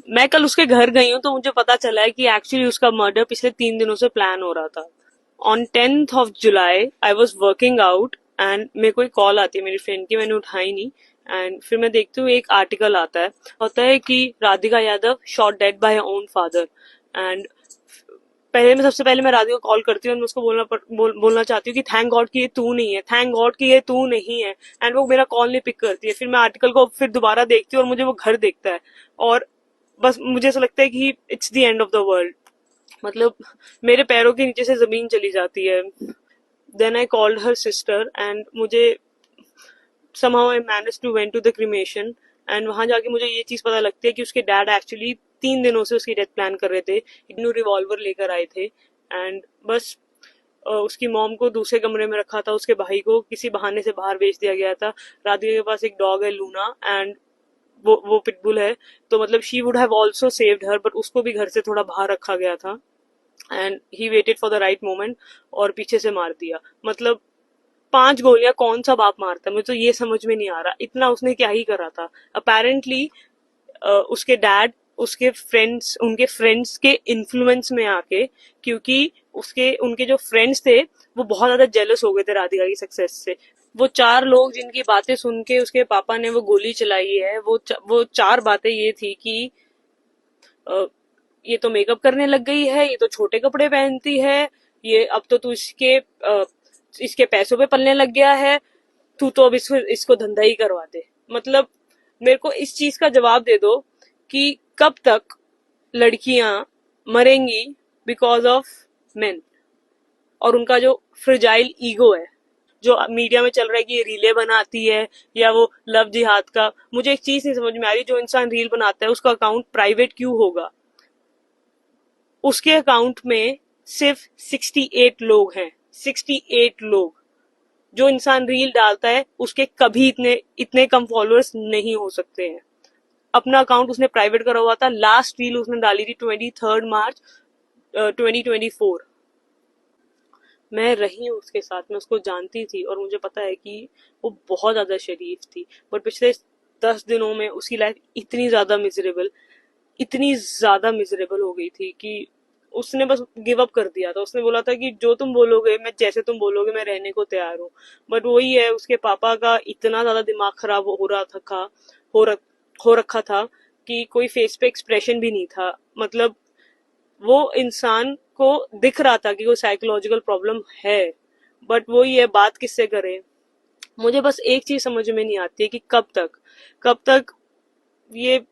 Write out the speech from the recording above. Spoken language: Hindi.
मैं कल उसके घर गई हूँ तो मुझे पता चला है कि एक्चुअली उसका मर्डर पिछले 3 दिनों से प्लान हो रहा था। On 10th of July I was working out and मेरे को एक कॉल आती है मेरी फ्रेंड की, मैंने उठाई नहीं। एंड फिर मैं देखती हूँ एक आर्टिकल आता है, होता है कि Radhika Yadav shot dead by her own father. And सबसे पहले मैं राधिका को कॉल करती हूँ और मैं उसको बोलना चाहती हूँ कि थैंक गॉड कि ये तू नहीं है, थैंक गॉड कि ये तू नहीं है। एंड वो मेरा कॉल नहीं पिक करती है। फिर मैं आर्टिकल को फिर दोबारा देखती हूँ और मुझे वो घर देखता है, और बस मुझे ऐसा लगता है कि it's the end of the world. मतलब मेरे पैरों के नीचे से जमीन चली जाती है। Then I called her sister and मुझे somehow I managed to went to the cremation। And वहां जाके मुझे ये चीज पता लगती है कि उसके डैड एक्चुअली 3 दिनों से उसकी डेथ प्लान कर रहे थे। इग्नू रिवॉल्वर लेकर आए थे एंड बस उसकी मॉम को दूसरे कमरे में रखा था, उसके भाई को किसी बहाने से बाहर भेज दिया गया था। राधिका के पास एक डॉग है लूना, एंड वो पिटबुल है। तो मतलब she would have also saved her, but उसको भी घर से थोड़ा बाहर रखा गया था। And he waited for the right moment और पीछे से मार दिया। मतलब 5 गोलियां कौन सा बाप मारता है, मुझे तो ये समझ में नहीं आ रहा, इतना उसने क्या ही करा था। अपेरेंटली उसके डैड उसके फ्रेंड्स उनके फ्रेंड्स के इन्फ्लुएंस में आके, क्योंकि उसके उनके जो फ्रेंड्स थे वो बहुत ज्यादा जेलस हो गए थे राधिका की सक्सेस से। वो 4 लोग जिनकी बातें सुन के उसके पापा ने वो गोली चलाई है, वो 4 बातें ये थी कि अ, ये तो मेकअप करने लग गई है, ये तो छोटे कपड़े पहनती है, ये अब तो तू इसके पैसों पे पलने लग गया है, तू तो अब इसको धंधा ही करवा दे। मतलब मेरे को इस चीज का जवाब दे दो कि कब तक लड़कियां मरेंगी बिकॉज ऑफ मेन, और उनका जो फ्रिजाइल ईगो है जो मीडिया में चल रहा है कि ये रीले बनाती है या वो लव जिहाद का। मुझे एक चीज नहीं समझ में आ रही, जो इंसान रील बनाता है उसका अकाउंट प्राइवेट क्यों होगा? उसके अकाउंट में सिर्फ 68 लोग हैं, 68 लोग। जो इंसान रील डालता है उसके कभी इतने इतने कम फॉलोअर्स नहीं हो सकते हैं। अपना अकाउंट उसने प्राइवेट करा हुआ था, लास्ट रील उसने डाली थी 23rd March 2024। मैं रही हूँ उसके साथ, मैं उसको जानती थी और मुझे पता है कि वो बहुत ज्यादा शरीफ थी। बट पिछले 10 दिनों में उसकी लाइफ इतनी ज्यादा मिजरेबल हो गई थी कि उसने बस गिव अप कर दिया था। उसने बोला था कि जो तुम बोलोगे, मैं जैसे तुम बोलोगे मैं रहने को तैयार हूँ। बट वही है, उसके पापा का इतना ज्यादा दिमाग खराब हो रहा था हो, रख, हो रखा था कि कोई फेस पे एक्सप्रेशन भी नहीं था। मतलब वो इंसान को दिख रहा था कि कोई साइकोलॉजिकल प्रॉब्लम है, बट वही है, बात किससे करे। मुझे बस एक चीज समझ में नहीं आती है कि कब तक ये